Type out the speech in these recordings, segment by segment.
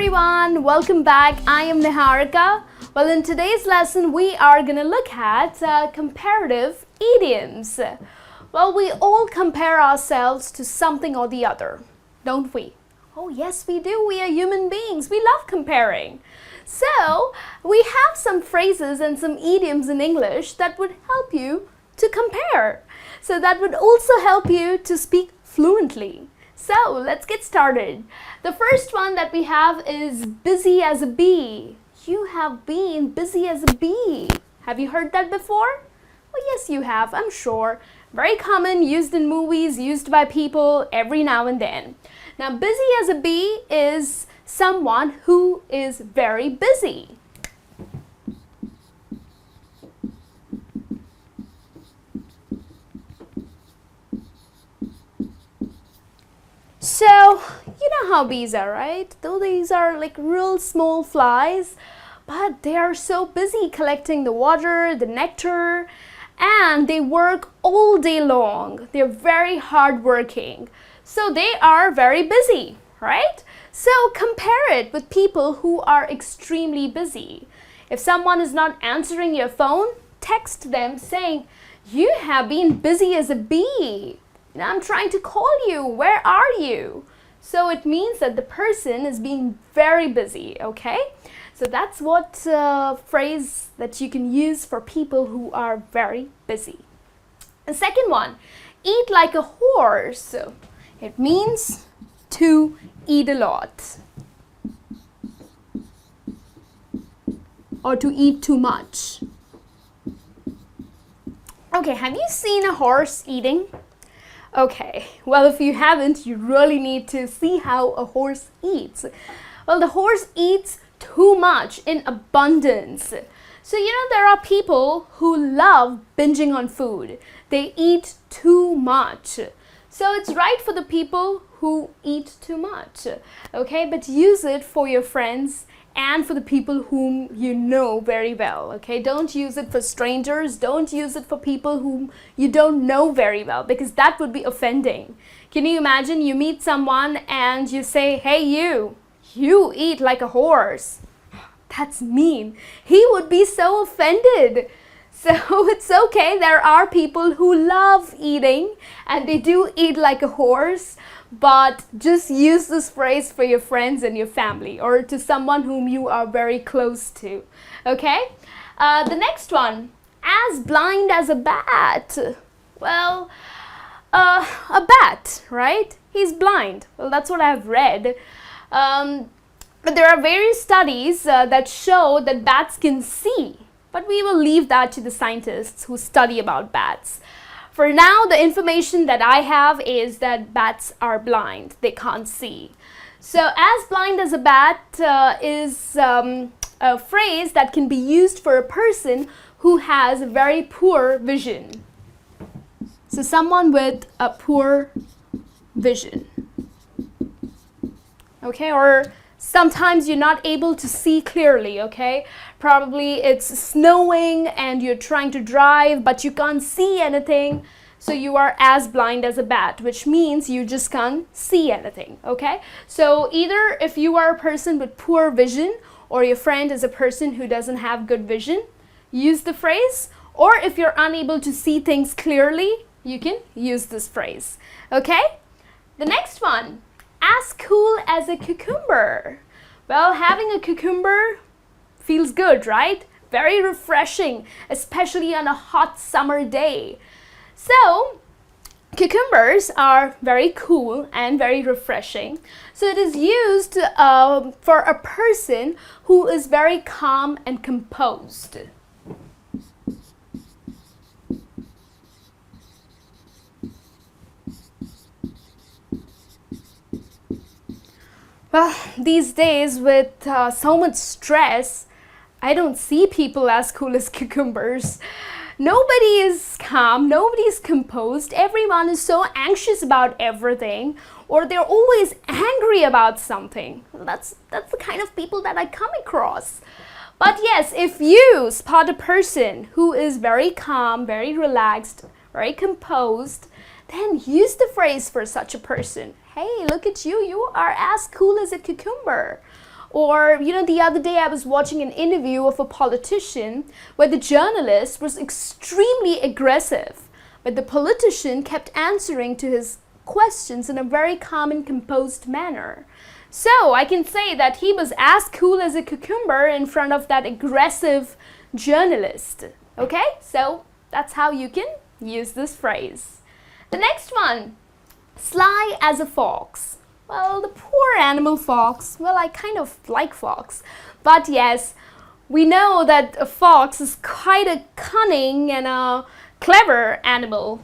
everyone, welcome back. I am Niharika. Well, in today's lesson, we are going to look at comparative idioms. Well, we all compare ourselves to something or the other, don't we? Oh, yes, we do. We are human beings. We love comparing. So, we have some phrases and some idioms in English that would help you to compare. So, that would also help you to speak fluently. So, let's get started. The first one that we have is busy as a bee. You have been busy as a bee. Have you heard that before? Well, yes, you have, I'm sure. Very common, used in movies, used by people every now and then. Now, busy as a bee is someone who is very busy. So, you know how bees are, right? Though these are like real small flies, but they are so busy collecting the water, the nectar, and they work all day long. They're very hardworking. So they are very busy, right? So compare it with people who are extremely busy. If someone is not answering your phone, text them saying, "You have been busy as a bee. I'm trying to call you. Where are you?" So it means that the person is being very busy, okay? So that's what phrase that you can use for people who are very busy. The second one, eat like a horse. It means to eat a lot or to eat too much. Okay, have you seen a horse eating? Okay, well, if you haven't, you really need to see how a horse eats. Well, the horse eats too much in abundance. So, there are people who love binging on food. They eat too much. So, it's right for the people who eat too much. Okay, but use it for your friends and for the people whom you know very well, okay? Don't use it for strangers. Don't use it for people whom you don't know very well, because that would be offending. Can you imagine you meet someone and you say, "Hey, you eat like a horse." That's mean. He would be so offended. So it's okay. There are people who love eating and they do eat like a horse, but just use this phrase for your friends and your family or to someone whom you are very close to. Okay? The next one, as blind as a bat. Well, a bat, right? He's blind. Well, that's what I've read. But there are various studies that show that bats can see. But we will leave that to the scientists who study about bats. For now, the information that I have is that bats are blind. They can't see. So, as blind as a bat is a phrase that can be used for a person who has very poor vision. So, someone with a poor vision. Okay, or sometimes you're not able to see clearly, okay? Probably it's snowing and you're trying to drive, but you can't see anything. So you are as blind as a bat, which means you just can't see anything, okay? So either if you are a person with poor vision or your friend is a person who doesn't have good vision, use the phrase. Or if you're unable to see things clearly, you can use this phrase, okay? The next one. As cool as a cucumber. Well, having a cucumber feels good, right? Very refreshing, especially on a hot summer day. So, cucumbers are very cool and very refreshing. So, it is used for a person who is very calm and composed. Well, these days with so much stress, I don't see people as cool as cucumbers. Nobody is calm, nobody is composed. Everyone is so anxious about everything, or they're always angry about something. That's the kind of people that I come across. But yes, if you spot a person who is very calm, very relaxed, very composed, then use the phrase for such a person. Hey, look at you, you are as cool as a cucumber. Or, the other day I was watching an interview of a politician where the journalist was extremely aggressive, but the politician kept answering to his questions in a very calm and composed manner. So I can say that he was as cool as a cucumber in front of that aggressive journalist. Okay, so that's how you can use this phrase. The next one, sly as a fox. Well, the poor animal fox. Well, I kind of like fox. But yes, we know that a fox is quite a cunning and a clever animal.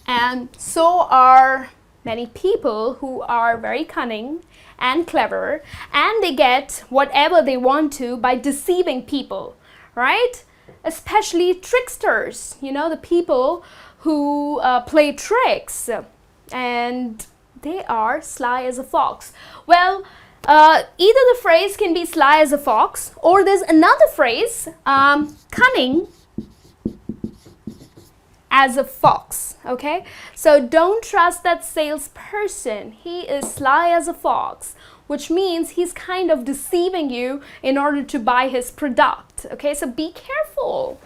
And so are many people who are very cunning and clever, and they get whatever they want to by deceiving people, right? Especially tricksters, the people who play tricks, and they are sly as a fox. Well, either the phrase can be sly as a fox, or there's another phrase, cunning as a fox, okay? So don't trust that salesperson. He is sly as a fox, which means he's kind of deceiving you in order to buy his product, okay? So be careful.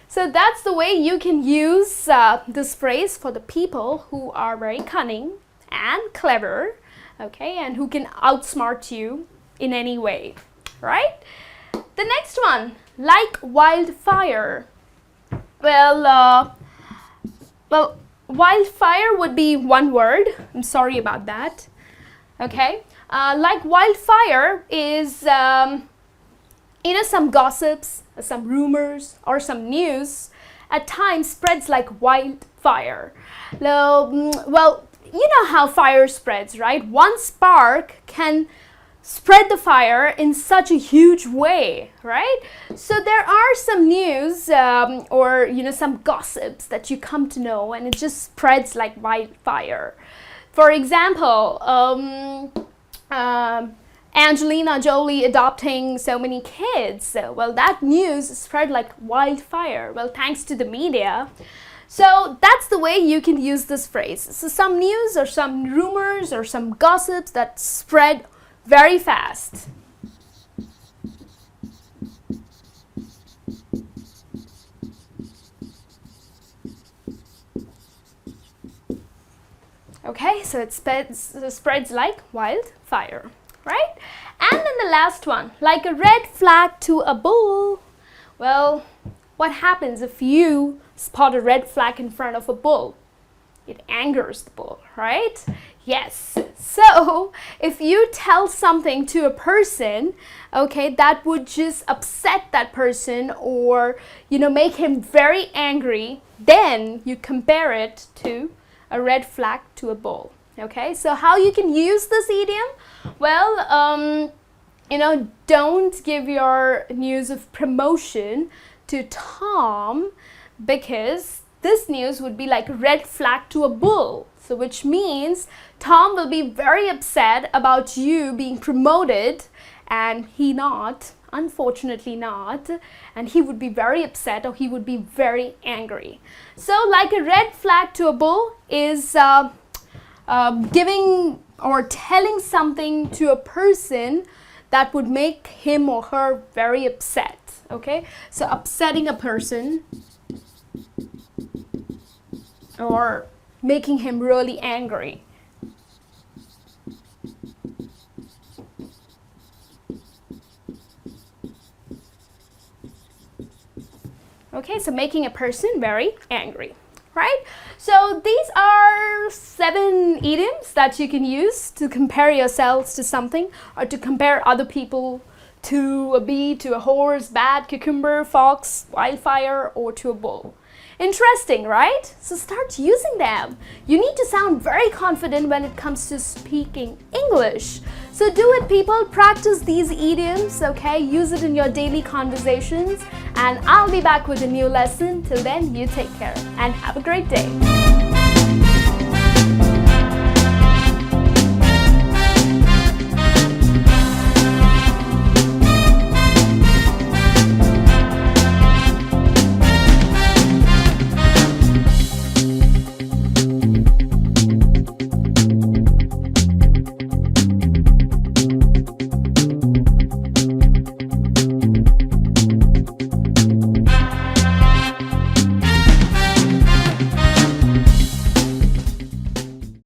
So that's the way you can use this phrase for the people who are very cunning and clever, okay? And who can outsmart you in any way, right? The next one, like wildfire. Well, wildfire would be one word. I'm sorry about that. Okay. Like wildfire is, some gossips, some rumors, or some news at times spreads like wildfire. Well, you know how fire spreads, right? One spark can spread the fire in such a huge way, right? So there are some news or some gossips that you come to know, and it just spreads like wildfire. For example, Angelina Jolie adopting so many kids. Well, that news spread like wildfire. Well, thanks to the media. So that's the way you can use this phrase. So some news or some rumors or some gossips that spread very fast. Okay, so it spreads like wildfire, right? And then the last one, like a red flag to a bull. Well, what happens if you spot a red flag in front of a bull? It angers the bull, right? Yes. So if you tell something to a person, okay, that would just upset that person or, make him very angry, then you compare it to a red flag to a bull. Okay, so how you can use this idiom? Well, don't give your news of promotion to Tom, because this news would be like a red flag to a bull. So which means Tom will be very upset about you being promoted and he not, unfortunately not, and he would be very upset or he would be very angry. So like a red flag to a bull is giving or telling something to a person that would make him or her very upset. Okay, so upsetting a person or making him really angry. Okay, so making a person very angry, right? So these are 7 idioms that you can use to compare yourselves to something or to compare other people to a bee, to a horse, bat, cucumber, fox, wildfire, or to a bull. Interesting, right? So start using them. You need to sound very confident when it comes to speaking English. So do it, people. Practice these idioms, okay? Use it in your daily conversations. And I'll be back with a new lesson. Till then, you take care and have a great day.